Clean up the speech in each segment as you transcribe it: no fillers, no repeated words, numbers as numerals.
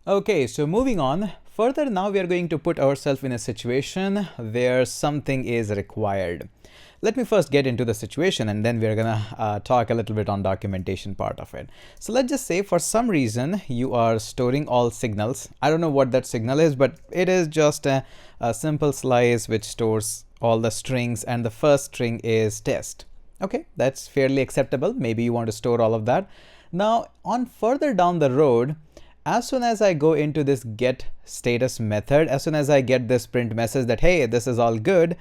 Okay, so moving on further, now we are going to put ourselves in a situation where something is required. Let me first get into the situation and then we're gonna talk a little bit on documentation part of it. So let's just say for some reason you are storing all signals. I don't know what that signal is, but it is just a simple slice which stores all the strings, and the first string is test. Okay, that's fairly acceptable. Maybe you want to store all of that. Now on further down the road, as soon as I go into this get status method, as soon as I get this print message that, hey, this is all good,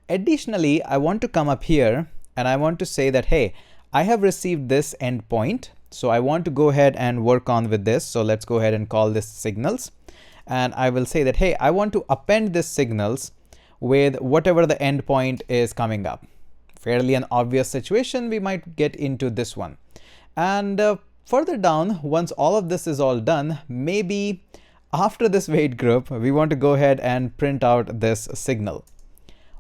additionally, I want to come up here and I want to say that, hey, I have received this endpoint. So I want to go ahead and work on with this. So let's go ahead and call this signals. And I will say that, hey, I want to append this signals with whatever the endpoint is coming up. Fairly an obvious situation, we might get into this one. And further down, once all of this is all done, maybe after this wait group, we want to go ahead and print out this signal.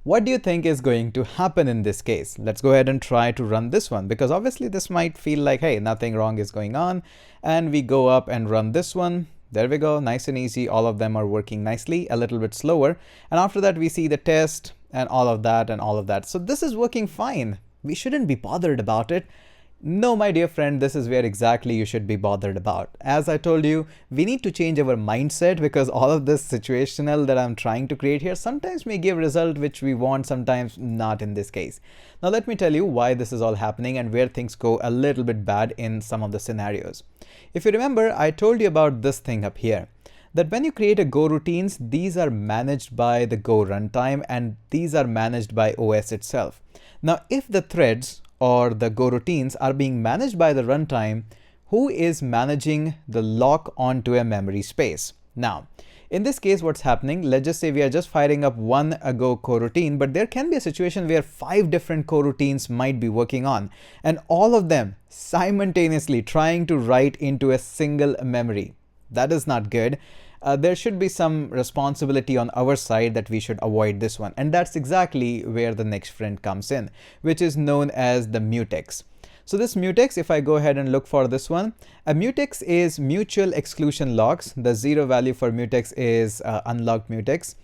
What do you think is going to happen in this case? Let's go ahead and try to run this one, because obviously this might feel like, hey, nothing wrong is going on. And we go up and run this one. There we go, nice and easy. All of them are working nicely, a little bit slower. And after that, we see the test and all of that and all of that. So this is working fine. We shouldn't be bothered about it. No, my dear friend, this is where exactly you should be bothered about. As I told you, we need to change our mindset, because all of this situational that I'm trying to create here sometimes may give result which we want, sometimes not in this case. Now let me tell you why this is all happening and where things go a little bit bad in some of the scenarios. If you remember, I told you about this thing up here, that when you create a Go routines, these are managed by the Go runtime and these are managed by OS itself. Now, if the threads or the Go routines are being managed by the runtime, who is managing the lock onto a memory space? Now, in this case, what's happening, let's just say we are just firing up one Go coroutine, but there can be a situation where 5 different coroutines might be working on, and all of them simultaneously trying to write into a single memory. That is not good. There should be some responsibility on our side that we should avoid this one. And that's exactly where the next friend comes in, which is known as the mutex. So this mutex, if I go ahead and look for this one, a mutex is mutual exclusion locks. The 0 value for mutex is unlocked mutex.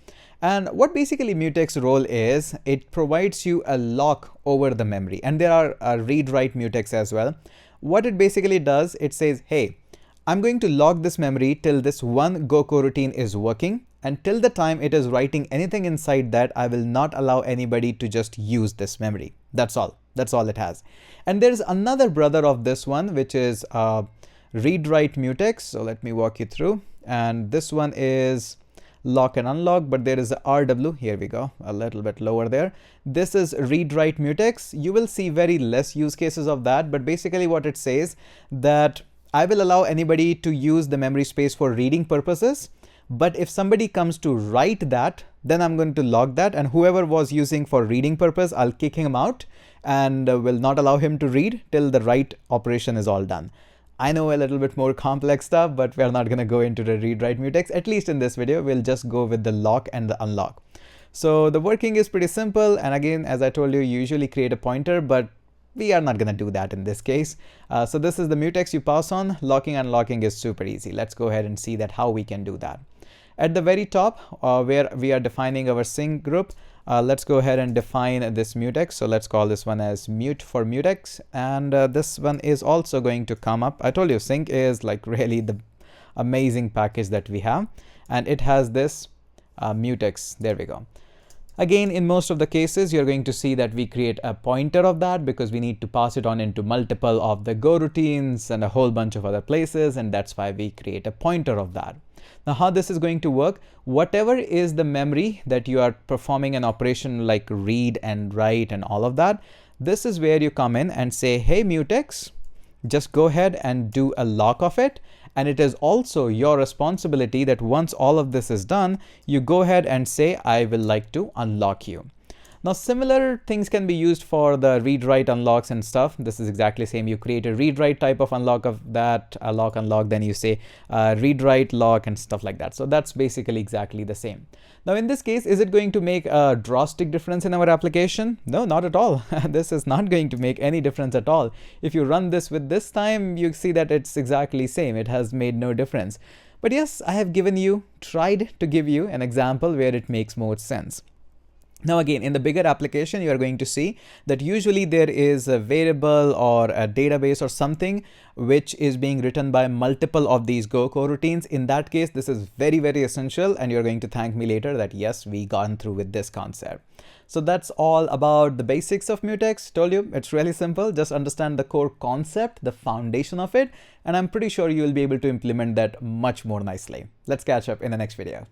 And what basically mutex role is, it provides you a lock over the memory. And there are read-write mutex as well. What it basically does, it says, hey, I'm going to lock this memory till this one Go coroutine is working, and till the time it is writing anything inside that, I will not allow anybody to just use this memory. That's all. That's all it has. And there's another brother of this one, which is read-write mutex. So let me walk you through. And this one is lock and unlock, but there is a RW. Here we go, a little bit lower there. This is read-write mutex. You will see very less use cases of that, but basically what it says, that I will allow anybody to use the memory space for reading purposes. But if somebody comes to write that, then I'm going to log that, and whoever was using for reading purpose, I'll kick him out and will not allow him to read till the write operation is all done. I know a little bit more complex stuff, but we're not going to go into the read-write mutex. At least in this video, we'll just go with the lock and the unlock. So the working is pretty simple. And again, as I told you, you usually create a pointer, but we are not going to do that in this case. So this is the mutex you pass on. Locking and unlocking is super easy. Let's go ahead and see that how we can do that. At the very top, where we are defining our sync group, let's go ahead and define this mutex. So let's call this one as mute for mutex. And this one is also going to come up. I told you sync is like really the amazing package that we have. And it has this mutex. There we go. Again, in most of the cases, you're going to see that we create a pointer of that because we need to pass it on into multiple of the Go routines and a whole bunch of other places. And that's why we create a pointer of that. Now, how this is going to work, whatever is the memory that you are performing an operation like read and write and all of that, this is where you come in and say, hey, mutex, just go ahead and do a lock of it. And it is also your responsibility that once all of this is done, you go ahead and say, I will like to unlock you. Now, similar things can be used for the read-write unlocks and stuff. This is exactly same. You create a read-write type of unlock of that, a lock unlock, then you say read-write lock and stuff like that. So that's basically exactly the same. Now, in this case, is it going to make a drastic difference in our application? No, not at all. This is not going to make any difference at all. If you run this with this time, you see that it's exactly same. It has made no difference. But yes, I have tried to give you an example where it makes more sense. Now again, in the bigger application, you are going to see that usually there is a variable or a database or something which is being written by multiple of these Go coroutines. In that case, this is very, very essential, and you're going to thank me later that yes, we gone through with this concept. So that's all about the basics of Mutex. Told you, it's really simple. Just understand the core concept, the foundation of it, and I'm pretty sure you'll be able to implement that much more nicely. Let's catch up in the next video.